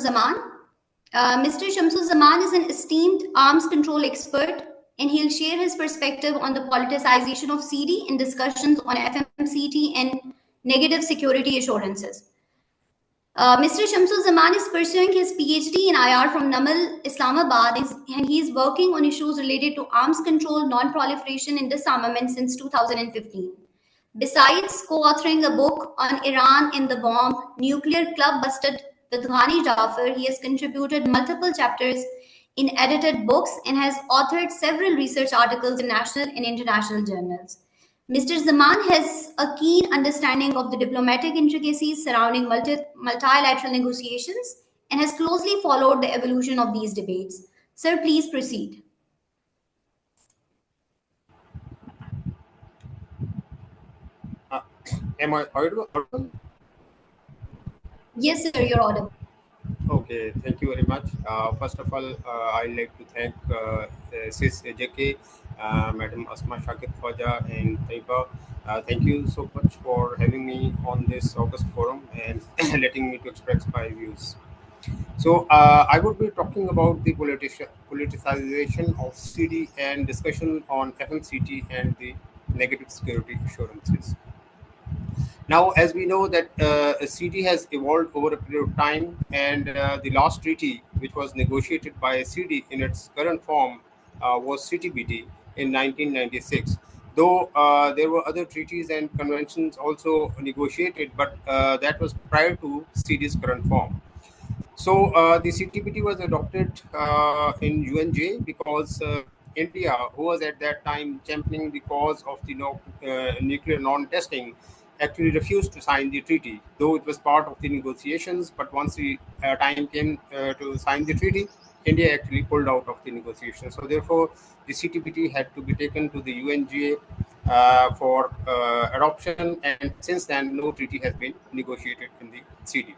Zaman. Mr. Zaman is an esteemed arms control expert, and he'll share his perspective on the politicization of CD in discussions on FMCT and negative security assurances. Mr. Zaman is pursuing his PhD in IR from Namal, Islamabad, and he is working on issues related to arms control, non-proliferation, and disarmament since 2015. Besides co-authoring a book on Iran and the bomb, Nuclear Club Busted with Ghani Jafar, he has contributed multiple chapters in edited books and has authored several research articles in national and international journals. Mr. Zaman has a keen understanding of the diplomatic intricacies surrounding multilateral negotiations and has closely followed the evolution of these debates. Sir, please proceed. Am I audible? Yes, sir, you're audible. Okay, thank you very much. First of all, I'd like to thank CISSAJK, Madam Asma Shakir Khwaja and Taiba. Thank you so much for having me on this August forum and letting me to express my views. So I would be talking about the politicization of CD and discussion on FMCT and the negative security assurances. Now, as we know that CD has evolved over a period of time, and the last treaty, which was negotiated by CD in its current form, was CTBT in 1996. Though there were other treaties and conventions also negotiated, but that was prior to CD's current form. So the CTBT was adopted in UNJ because India, who was at that time championing the cause of the nuclear non-testing, actually refused to sign the treaty, though it was part of the negotiations. But once the time came to sign the treaty, India actually pulled out of the negotiations. So therefore, the CTBT had to be taken to the UNGA for adoption, and since then, no treaty has been negotiated in the CD.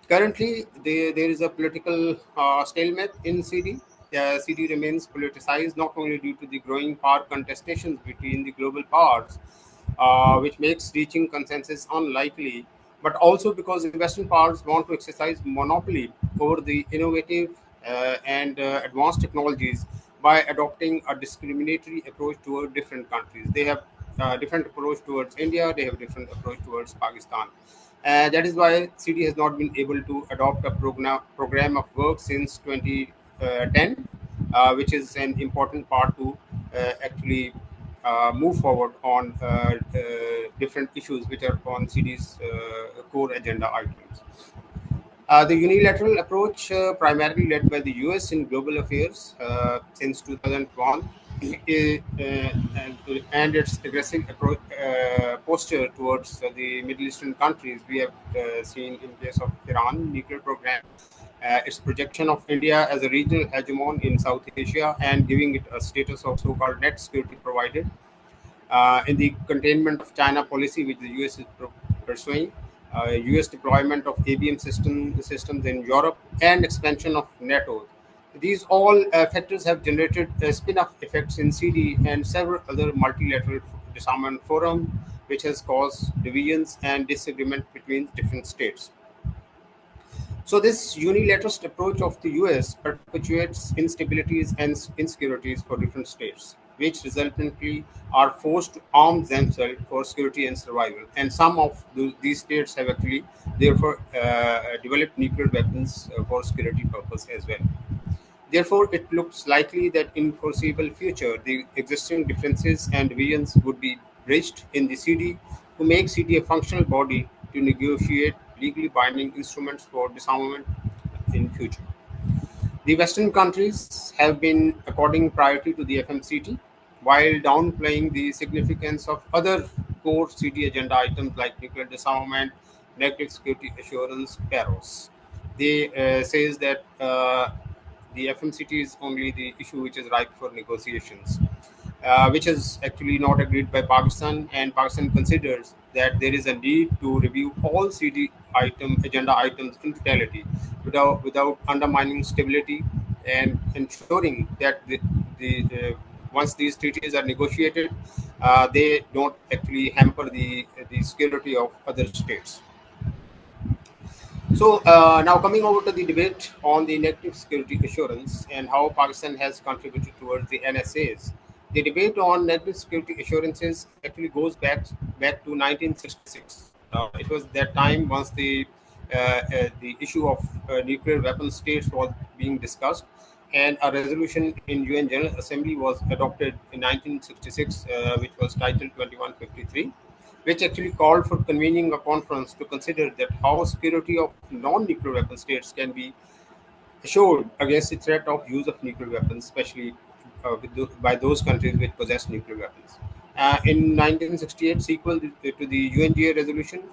Currently, there is a political stalemate in CD. CD remains politicized not only due to the growing power contestations between the global powers, which makes reaching consensus unlikely, but also because Western powers want to exercise monopoly over the innovative and advanced technologies by adopting a discriminatory approach toward different countries. They have different approach towards India, they have different approach towards Pakistan. That is why CD has not been able to adopt a program of work since 2010, which is an important part to actually move forward on different issues which are on CD's core agenda items. The unilateral approach, primarily led by the US in global affairs since 2001, and its aggressive approach, posture towards the Middle Eastern countries, we have seen in case of Iran nuclear program, its projection of India as a regional hegemon in South Asia and giving it a status of so-called net security provider, in the containment of China policy, which the US is pursuing, US deployment of ABM systems in Europe, and expansion of NATO. These all factors have generated spin-off effects in CD and several other multilateral disarmament forums, which has caused divisions and disagreement between different states. So this unilateralist approach of the US perpetuates instabilities and insecurities for different states, which resultantly are forced to arm themselves for security and survival. And some of these states have actually therefore developed nuclear weapons for security purpose as well. Therefore, it looks likely that in foreseeable future, the existing differences and divisions would be bridged in the CD to make CD a functional body to negotiate legally binding instruments for disarmament in future. The Western countries have been according priority to the FMCT, while downplaying the significance of other core CD agenda items like nuclear disarmament, negative security assurance, PAROS. They says that the FMCT is only the issue which is ripe for negotiations, which is actually not agreed by Pakistan, and Pakistan considers that there is a need to review all CD agenda items in totality without undermining stability and ensuring that once these treaties are negotiated, they don't actually hamper the security of other states. So now coming over to the debate on the negative security assurance and how Pakistan has contributed towards the NSAs. The debate on negative security assurances actually goes back to 1966. It was that time once the issue of nuclear weapon states was being discussed, and a resolution in UN General Assembly was adopted in 1966, which was titled 2153, which actually called for convening a conference to consider that how security of non-nuclear weapon states can be assured against the threat of use of nuclear weapons, especially by those countries which possess nuclear weapons. In 1968, sequel to the UNGA resolution,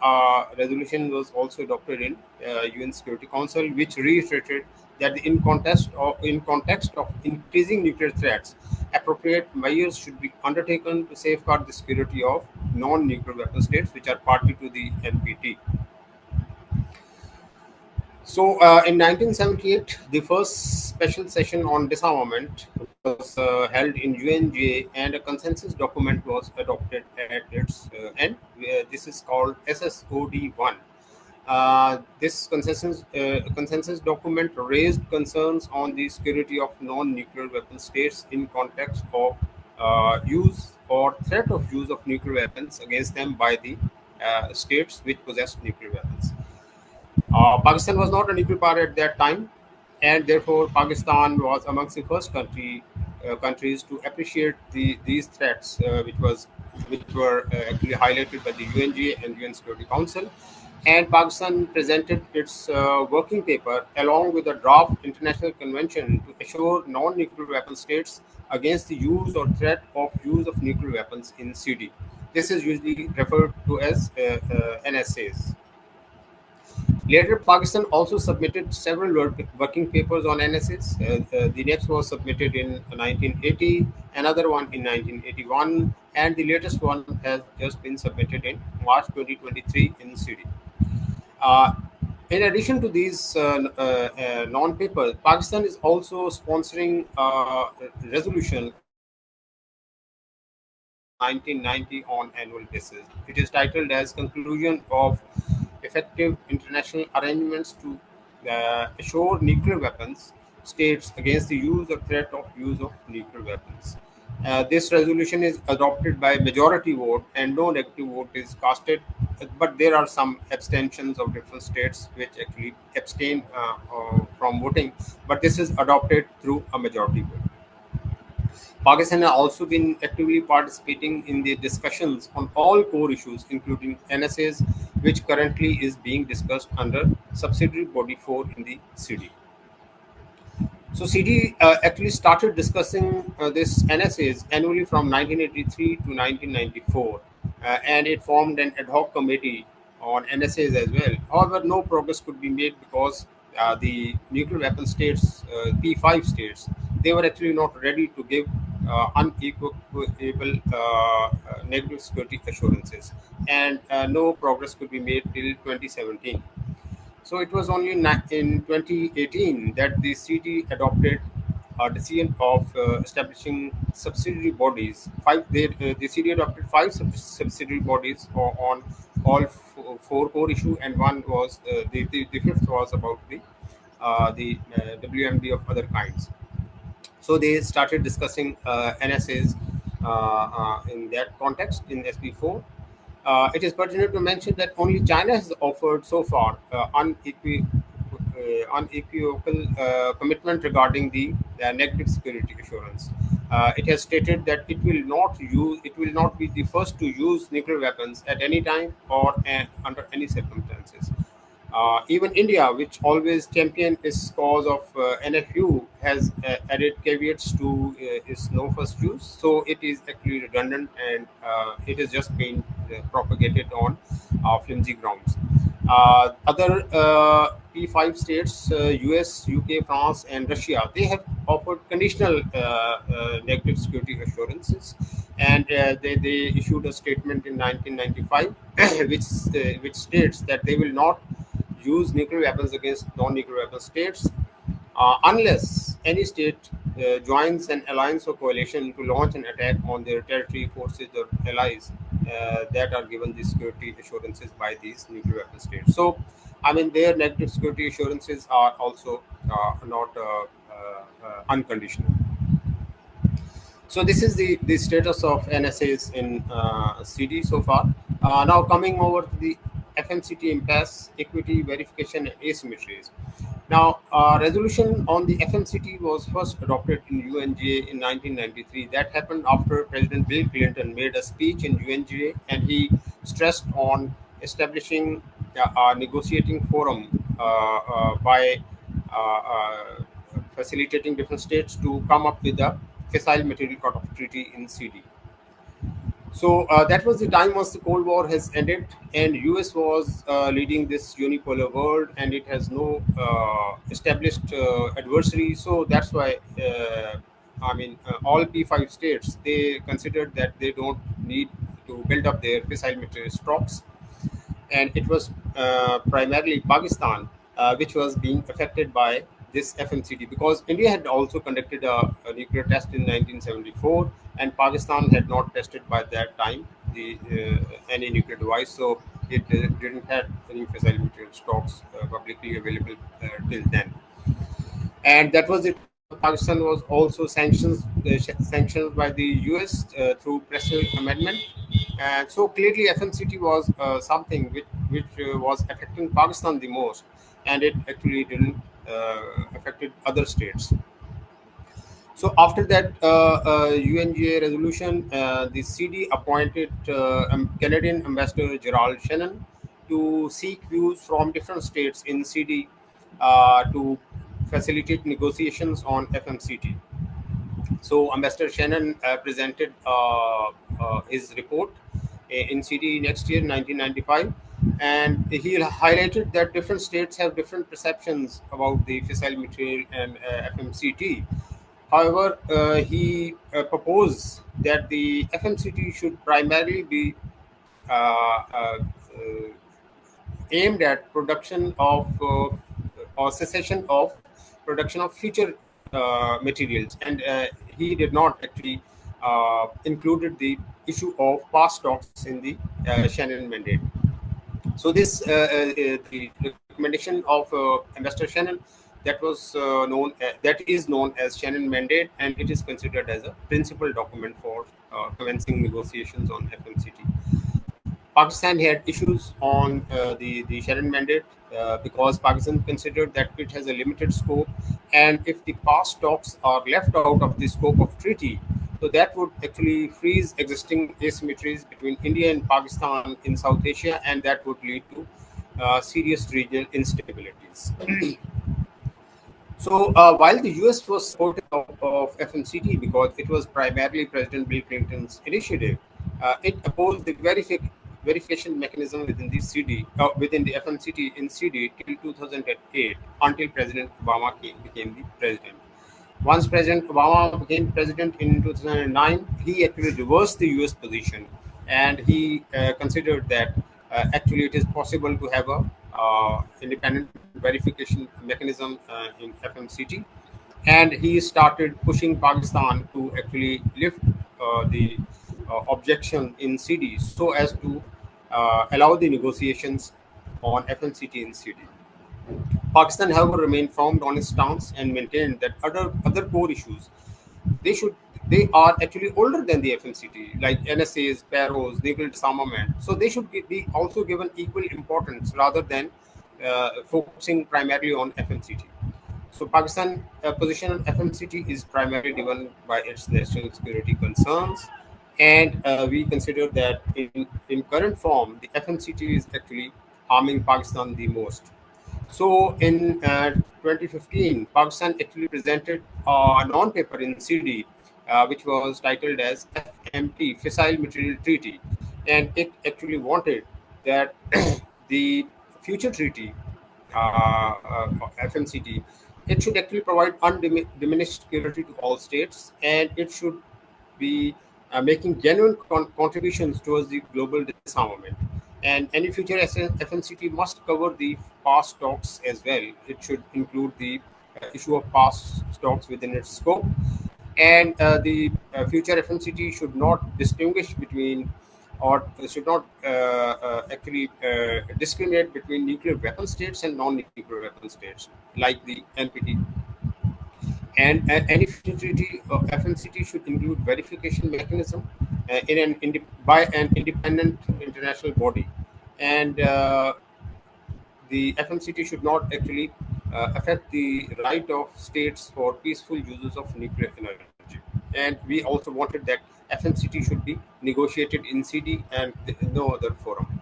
resolution was also adopted in UN Security Council, which reiterated that in context of increasing nuclear threats, appropriate measures should be undertaken to safeguard the security of non-nuclear weapon states, which are party to the NPT. So, in 1978, the first special session on disarmament was held in UNGA, and a consensus document was adopted at its end. This is called SSOD 1. This consensus document raised concerns on the security of non-nuclear weapon states in context of use or threat of use of nuclear weapons against them by the states which possess nuclear weapons. Pakistan was not a nuclear power at that time, and therefore Pakistan was amongst the first countries to appreciate these threats, which were actually highlighted by the UNGA and UN Security Council. And Pakistan presented its working paper along with a draft international convention to assure non-nuclear weapon states against the use or threat of use of nuclear weapons in CD. This is usually referred to as NSAs. Later, Pakistan also submitted several working papers on NSAs. The next was submitted in 1980, another one in 1981, and the latest one has just been submitted in March 2023 in CD. Uh, in addition to these non-papers, Pakistan is also sponsoring a resolution in 1990 on annual basis. It is titled as Conclusion of Effective International Arrangements to Assure Nuclear Weapons States Against the Use or Threat of Use of Nuclear Weapons. This resolution is adopted by majority vote and no negative vote is casted, but there are some abstentions of different states which actually abstain from voting, but this is adopted through a majority vote. Pakistan has also been actively participating in the discussions on all core issues, including NSAs, which currently is being discussed under subsidiary body 4 in the CD. So CD actually started discussing this NSAs annually from 1983 to 1994, and it formed an ad hoc committee on NSAs as well. However, no progress could be made because the nuclear weapon states, P5 states, they were actually not ready to give unequivocal negative security assurances, and no progress could be made till 2017. So it was only in 2018 that the city adopted a decision of establishing subsidiary bodies. The city adopted five subsidiary bodies on all four core issue, and one was the fifth was about the WMD of other kinds. So they started discussing NSAs in that context in SB4. It is pertinent to mention that only China has offered so far unequivocal commitment regarding the negative security assurance. It has stated that it will not be the first to use nuclear weapons at any time or under any circumstances. Even India, which always championed its cause of NFU, has added caveats to its no first use. So it is actually redundant, and it has just been propagated on flimsy grounds. Other P5 states, US, UK, France, and Russia, they have offered conditional negative security assurances, and they issued a statement in 1995 which states that they will not use nuclear weapons against non-nuclear weapon states unless any state joins an alliance or coalition to launch an attack on their territory, forces, or allies that are given the security assurances by these nuclear weapon states. So, I mean, their negative security assurances are also not unconditional. So this is the status of NSAs in CD so far. Now coming over to the FMCT impasse, equity, verification, and asymmetries. Now, resolution on the FMCT was first adopted in UNGA in 1993. That happened after President Bill Clinton made a speech in UNGA, and he stressed on establishing a negotiating forum by facilitating different states to come up with a fissile material cut-off treaty in CD. So that was the time once the Cold War has ended, and US was leading this unipolar world, and it has no established adversary. So that's why, all P5 states, they considered that they don't need to build up their fissile material stocks, and it was primarily Pakistan which was being affected by this FMCT, because India had also conducted a nuclear test in 1974, and Pakistan had not tested by that time the any nuclear device, so it didn't have any fissile material stocks publicly available till then. And that was the time Pakistan was also sanctioned by the US through Pressure Amendment, and so clearly FMCT was something which was affecting Pakistan the most, and it actually didn't affected other states. So after that UNGA resolution, the CD appointed Canadian Ambassador Gerald Shannon to seek views from different states in CD to facilitate negotiations on FMCT. So Ambassador Shannon presented his report in CD next year, 1995, and he highlighted that different states have different perceptions about the fissile material and FMCT. However, he proposed that the FMCT should primarily be uh, uh, uh, aimed at production of or cessation of production of future materials, and he did not actually included the issue of past stocks in the Shannon mandate. So this the recommendation of Ambassador Shannon, that was that is known as Shannon Mandate, and it is considered as a principal document for commencing negotiations on FMCT. Pakistan had issues on the Shannon Mandate because Pakistan considered that it has a limited scope, and if the past talks are left out of the scope of treaty, so that would actually freeze existing asymmetries between India and Pakistan in South Asia, and that would lead to serious regional instabilities. So while the US was supportive of FMCT because it was primarily President Bill Clinton's initiative, it opposed the verification mechanism within the within the FMCT in CD till 2008, until President Obama became the president. Once President Obama became president in 2009, he actually reversed the US position, and he considered that actually it is possible to have a independent verification mechanism in FMCT, and he started pushing Pakistan to actually lift the objection in CD so as to allow the negotiations on FMCT in CD. Pakistan, however, remained firm on its stance and maintained that other core issues, they should they are actually older than the FMCT, like NSAs, PAROs, nuclear disarmament. So they should be also given equal importance rather than focusing primarily on FMCT. So Pakistan position on FMCT is primarily driven by its national security concerns, and we consider that in current form, the FMCT is actually harming Pakistan the most. So in 2015, Pakistan actually presented a non-paper in CD, which was titled as FMT, Fissile Material Treaty, and it actually wanted that the future treaty, FMCT, it should actually provide undiminished security to all states, and it should be making genuine contributions towards the global disarmament. And any future FMCT must cover the past talks as well. It should include the issue of past stocks within its scope, and the future FMCT should not distinguish between or should not actually discriminate between nuclear weapon states and non-nuclear weapon states, like the NPT. And any future treaty FMCT should include verification mechanism by an independent international body, and the FMCT should not actually affect the right of states for peaceful uses of nuclear energy. And we also wanted that FMCT should be negotiated in CD and no other forum.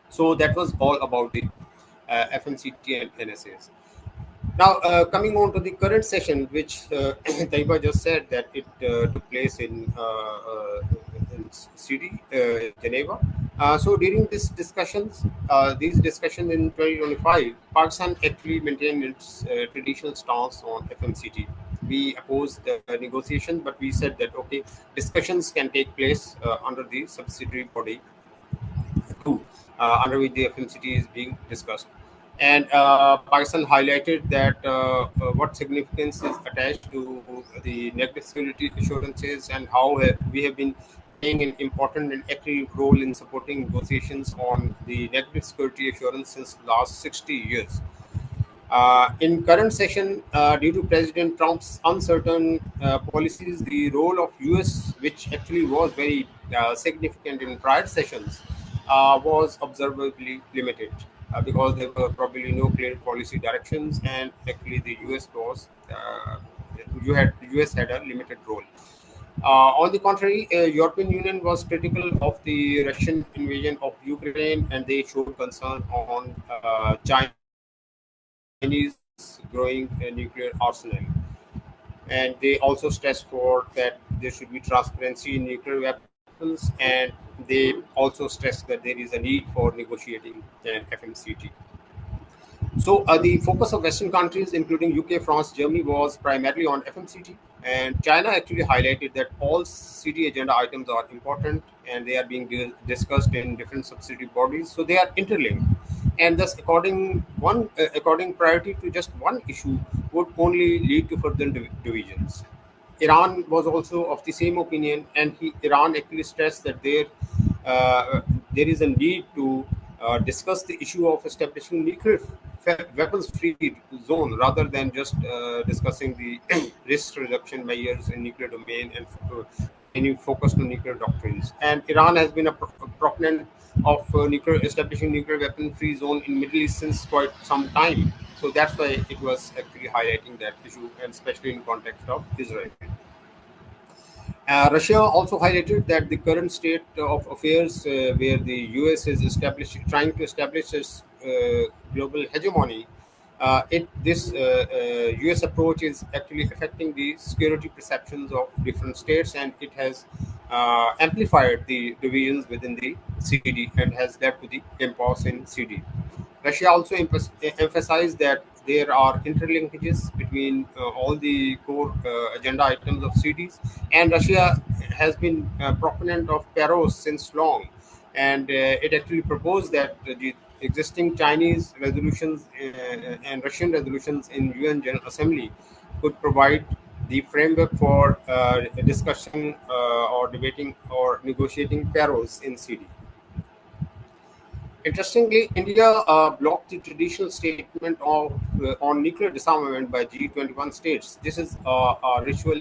So that was all about the FMCT and NSAs. Now, coming on to the current session, which Taiba just said that it took place in CD, Geneva. So during these discussions in 2025, Pakistan actually maintained its traditional stance on FMCT. We opposed the negotiation, but we said that okay, discussions can take place under the subsidiary body two, under which the FMCT is being discussed. And Pakistan highlighted that what significance is attached to the negative security assurances and how we have been playing an important and active role in supporting negotiations on the negative security assurance since last 60 years. In current session, due to President Trump's uncertain policies, the role of US, which actually was very significant in prior sessions, was observably limited because there were probably no clear policy directions, and actually the US had a limited role. On the contrary, European Union was critical of the Russian invasion of Ukraine, and they showed concern on Chinese growing nuclear arsenal. And they also stressed for that there should be transparency in nuclear weapons, and they also stressed that there is a need for negotiating an FMCT. So the focus of Western countries, including UK, France, Germany, was primarily on FMCT, and China actually highlighted that all CD agenda items are important and they are being discussed in different subsidiary bodies, so they are interlinked. And thus, according priority to just one issue would only lead to further divisions. Iran was also of the same opinion, and Iran actually stressed that there is a need to discuss the issue of establishing nuclear weapons-free zone rather than just discussing the risk reduction measures in nuclear domain and any focus on nuclear doctrines. And Iran has been a proponent of establishing nuclear weapon-free zone in Middle East since quite some time. So that's why it was actually highlighting that issue, and especially in context of Israel. Russia also highlighted that the current state of affairs, where the US is trying to establish its global hegemony, this US approach is actually affecting the security perceptions of different states, and it has amplified the divisions within the CD and has led to the impasse in CD. Russia also emphasized that there are interlinkages between all the core agenda items of cities, and Russia has been a proponent of Paros since long, and it actually proposed that the existing Chinese resolutions and Russian resolutions in UN General Assembly could provide the framework for discussion or debating or negotiating Paros in CD. Interestingly, India blocked the traditional statement on nuclear disarmament by G21 states. This is a ritual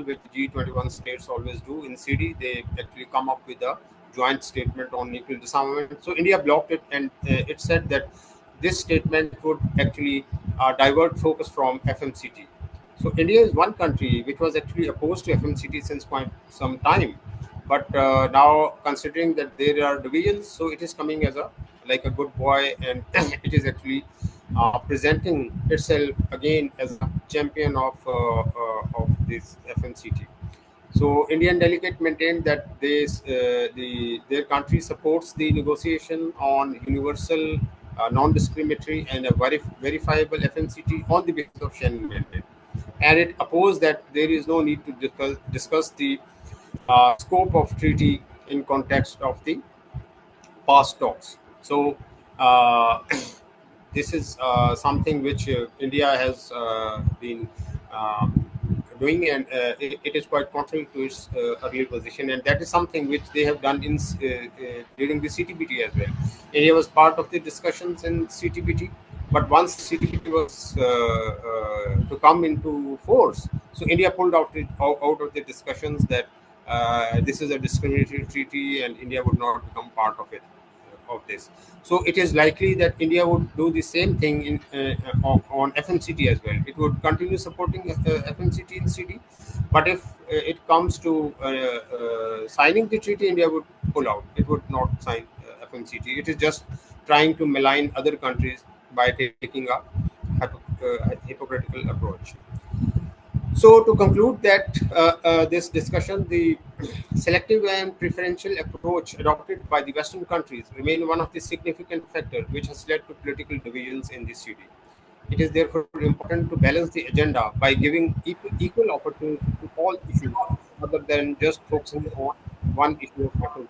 which G21 states always do in CD. They actually come up with a joint statement on nuclear disarmament. So India blocked it, and it said that this statement would actually divert focus from FMCT. So India is one country which was actually opposed to FMCT since quite some time, but now considering that there are divisions, so it is coming as a like a good boy, and it is actually presenting itself again as a champion of this FMCT. So Indian delegate maintained that their country supports the negotiation on universal, non-discriminatory, and a verifiable FMCT on the basis of Schengen mandate, and it opposed that there is no need to discuss the scope of treaty in context of the past talks. So this is something which India has been doing, and it is quite contrary to its earlier position, and that is something which they have done in during the CTBT as well. India was part of the discussions in CTBT, but once CTBT was to come into force, so India pulled out of the discussions that this is a discriminatory treaty and India would not become part of it of this. So it is likely that India would do the same thing on FMCT as well. It would continue supporting FMCT in CD, but if it comes to signing the treaty, India would pull out. It would not sign FMCT. It is just trying to malign other countries by taking a hypocritical approach. So to conclude that this discussion, the selective and preferential approach adopted by the Western countries remain one of the significant factors which has led to political divisions in this city. It is therefore important to balance the agenda by giving equal opportunity to all issues rather than just focusing on one issue of FMC.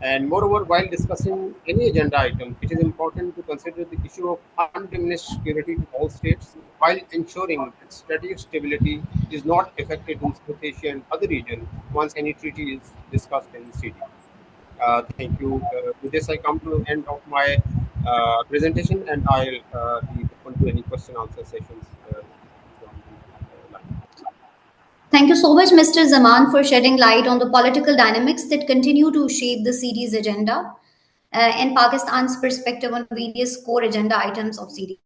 And moreover, while discussing any agenda item, it is important to consider the issue of undiminished security to all states while ensuring that strategic stability is not affected in South Asia and other regions once any treaty is discussed in CD. Thank you. With this, I come to the end of my presentation, and I'll be open to any question answer sessions from the line. Thank you so much, Mr. Zaman, for shedding light on the political dynamics that continue to shape the CD's agenda and Pakistan's perspective on various core agenda items of CD.